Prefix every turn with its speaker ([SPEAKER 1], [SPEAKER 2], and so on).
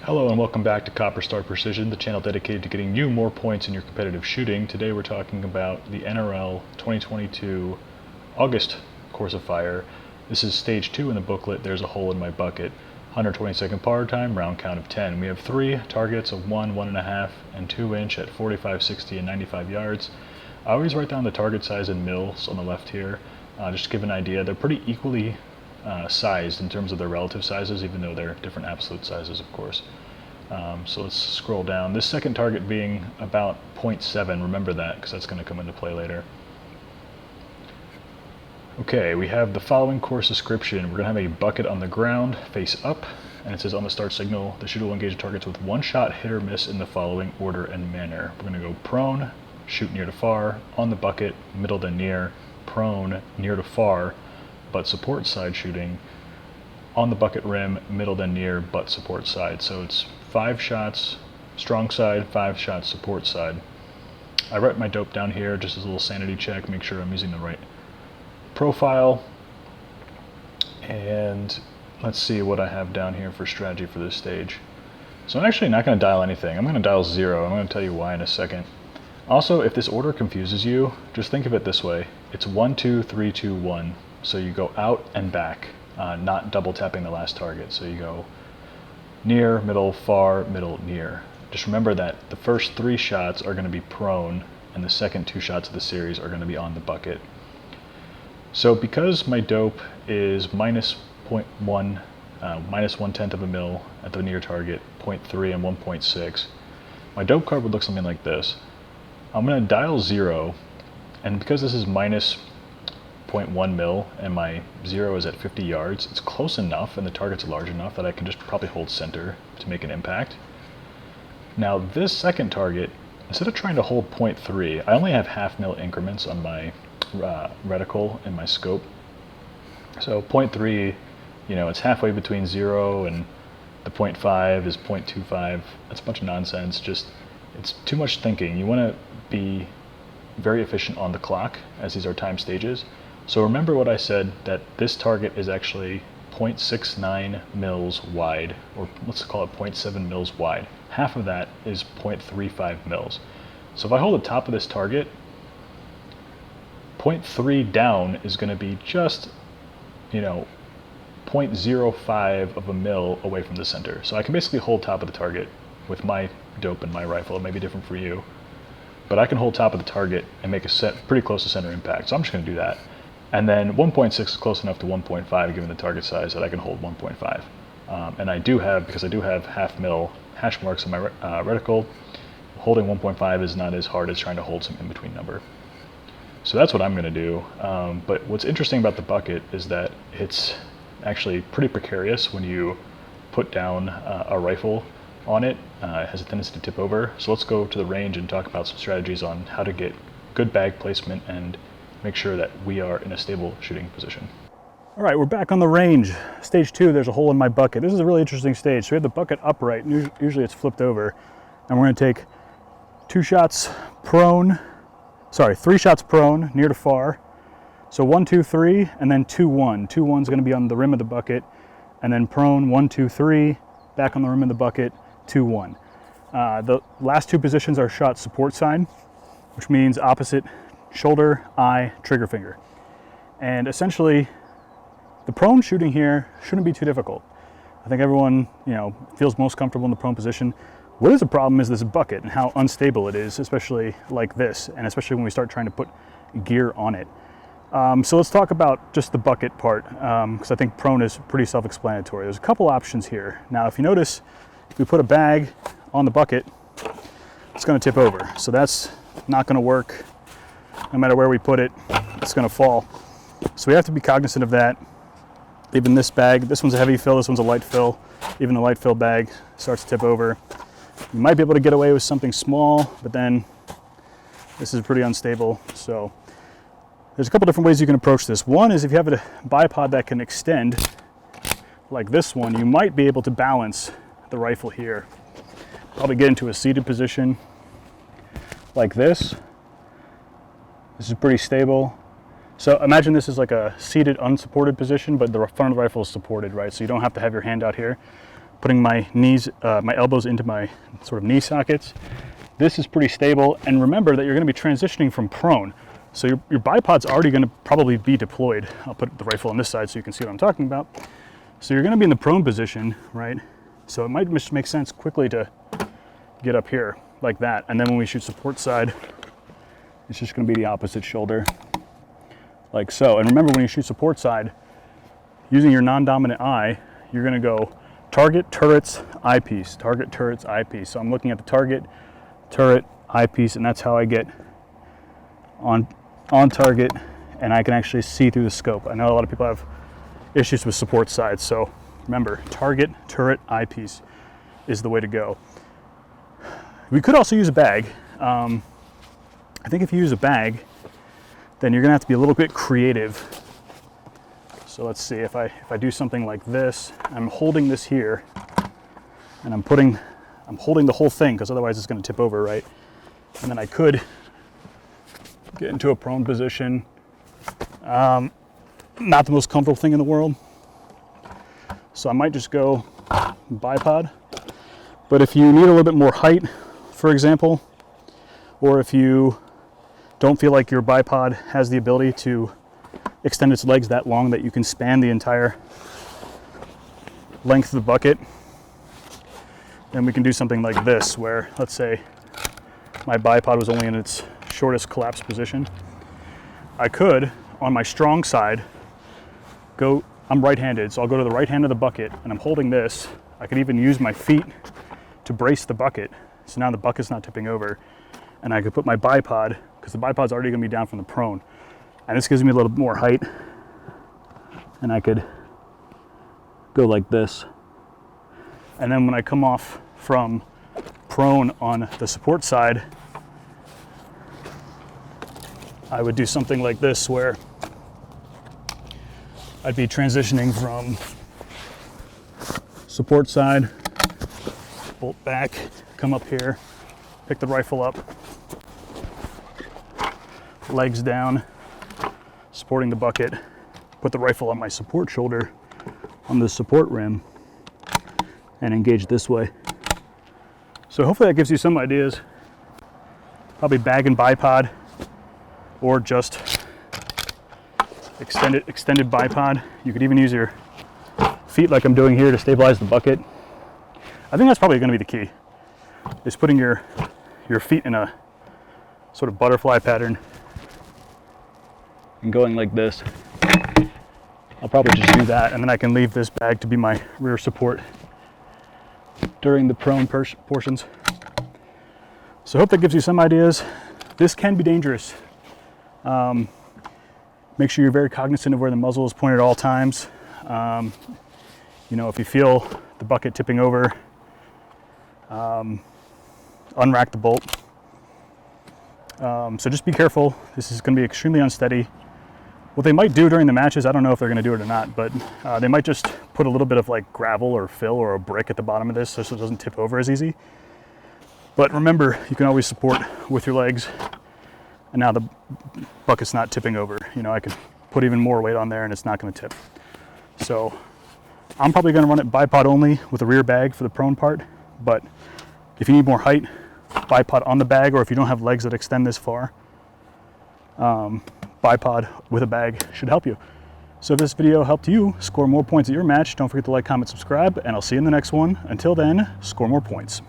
[SPEAKER 1] Hello and welcome back to Copper Star Precision, the channel dedicated to getting you more points in your competitive shooting. Today we're talking about the NRL 2022 August course of fire. This is stage 2 in the booklet. There's a hole in my bucket. 120-second par time, round count of 10. We have 3 targets of 1, 1.5, and 2 inch at 45, 60, and 95 yards. I always write down the target size in mils on the left here, just to give an idea. They're pretty equally sized in terms of their relative sizes, even though they're different absolute sizes, of course. So let's scroll down. This second target being about 0.7, remember that because that's going to come into play later. Okay, we have the following course description. We're going to have a bucket on the ground, face up, and it says on the start signal, the shooter will engage targets with one shot, hit or miss in the following order and manner. We're going to go prone, shoot near to far, on the bucket, middle to near, prone, near to far, but support side shooting, on the bucket rim, middle to near, but support side. So it's 5 shots strong side, 5 shots support side. I write my dope down here just as a little sanity check, make sure I'm using the right profile. And let's see what I have down here for strategy for this stage. So I'm actually not going to dial anything. I'm going to dial 0. I'm going to tell you why in a second. Also, if this order confuses you, just think of it this way. It's 1, 2, 3, 2, 1. So you go out and back, not double tapping the last target. So you go near, middle, far, middle, near. Just remember that the first 3 shots are going to be prone, and the second 2 shots of the series are going to be on the bucket. So because my dope is minus 0.1, minus 1/10 of a mil at the near target, 0.3 and 1.6, my dope card would look something like this. I'm going to dial 0, and because this is minus 0.1 mil and my 0 is at 50 yards, it's close enough and the target's large enough that I can just probably hold center to make an impact. Now this second target, instead of trying to hold 0.3, I only have half mil increments on my reticle and my scope. So 0.3, you know, it's halfway between 0 and the 0.5 is 0.25. That's a bunch of nonsense. Just, it's too much thinking. You want to be very efficient on the clock, as these are time stages. So remember what I said, that this target is actually 0.69 mils wide, or let's call it 0.7 mils wide. Half of that is 0.35 mils. So if I hold the top of this target, 0.3 down is going to be just, you know, 0.05 of a mil away from the center. So I can basically hold top of the target with my dope and my rifle. It may be different for you, but I can hold top of the target and make a pretty close to center impact. So I'm just going to do that. And then 1.6 is close enough to 1.5 given the target size that I can hold 1.5. And I do have, because I do have half mil hash marks on my reticle, holding 1.5 is not as hard as trying to hold some in-between number. So that's what I'm going to do. But what's interesting about the bucket is that it's actually pretty precarious when you put down a rifle on it. It has a tendency to tip over. So let's go to the range and talk about some strategies on how to get good bag placement and make sure that we are in a stable shooting position. All right, we're back on the range. Stage 2, there's a hole in my bucket. This is a really interesting stage. So we have the bucket upright, and usually it's flipped over. And we're going to take 3 shots prone, near to far. So 1, 2, 3, and then 2, 1. 2, 1 is going to be on the rim of the bucket, and then prone 1, 2, 3, back on the rim of the bucket, 2, 1. The last 2 positions are shot support side, which means opposite shoulder, eye, trigger finger. And essentially, the prone shooting here shouldn't be too difficult. I think everyone, you know, feels most comfortable in the prone position. What is a problem is this bucket and how unstable it is, especially like this, and especially when we start trying to put gear on it. So let's talk about just the bucket part, because I think prone is pretty self-explanatory. There's a couple options here. Now, if you notice, if we put a bag on the bucket, it's going to tip over. So that's not going to work. No matter where we put it, it's going to fall. So we have to be cognizant of that. Even this bag, this one's a heavy fill, this one's a light fill. Even the light fill bag starts to tip over. You might be able to get away with something small, but then this is pretty unstable. So there's a couple different ways you can approach this. One is if you have a bipod that can extend, like this one, you might be able to balance the rifle here. Probably get into a seated position like this. This is pretty stable. So imagine this is like a seated, unsupported position, but the front of the rifle is supported, right? So you don't have to have your hand out here. putting my knees, my elbows into my sort of knee sockets. This is pretty stable, and remember that you're going to be transitioning from prone. So your bipod's already going to probably be deployed. I'll put the rifle on this side so you can see what I'm talking about. So you're going to be in the prone position, right? So it might just make sense quickly to get up here like that. And then when we shoot support side, it's just going to be the opposite shoulder, like so. And remember, when you shoot support side, using your non-dominant eye, you're going to go target, turrets, eyepiece, target, turrets, eyepiece. So I'm looking at the target, turret, eyepiece, and that's how I get on target, and I can actually see through the scope. I know a lot of people have issues with support side, so remember, target, turret, eyepiece is the way to go. We could also use a bag. I think if you use a bag, then you're gonna have to be a little bit creative. So let's see, if I do something like this, I'm holding this here, and I'm holding the whole thing, because otherwise it's gonna tip over, right? And then I could get into a prone position. Not the most comfortable thing in the world. So I might just go bipod. But if you need a little bit more height, for example, or if you don't feel like your bipod has the ability to extend its legs that long that you can span the entire length of the bucket, then we can do something like this, where let's say my bipod was only in its shortest collapse position. I could, on my strong side, I'm right-handed, so I'll go to the right hand of the bucket, and I'm holding this. I could even use my feet to brace the bucket, so now the bucket's not tipping over. And I could put my bipod, because the bipod's already gonna be down from the prone. And this gives me a little bit more height. And I could go like this. And then when I come off from prone on the support side, I would do something like this, where I'd be transitioning from support side, bolt back, come up here, pick the rifle up, legs down, supporting the bucket, put the rifle on my support shoulder, on the support rim, and engage this way. So hopefully that gives you some ideas. Probably bag and bipod, or just extended bipod. You could even use your feet like I'm doing here to stabilize the bucket. I think that's probably going to be the key, is putting your feet in a sort of butterfly pattern and going like this. I'll probably just do that, and then I can leave this bag to be my rear support during the prone portions. So I hope that gives you some ideas. This can be dangerous. Make sure you're very cognizant of where the muzzle is pointed at all times. You know, if you feel the bucket tipping over, unrack the bolt. So just be careful. This is going to be extremely unsteady. What they might do during the matches, I don't know if they're going to do it or not, but they might just put a little bit of like gravel or fill or a brick at the bottom of this so it doesn't tip over as easy. But remember, you can always support with your legs, and now the bucket's not tipping over. You know, I could put even more weight on there and it's not going to tip. So I'm probably going to run it bipod only with a rear bag for the prone part, but if you need more height, bipod on the bag, or if you don't have legs that extend this far, bipod with a bag should help you. So if this video helped you score more points at your match, don't forget to like, comment, subscribe, and I'll see you in the next one. Until then, score more points.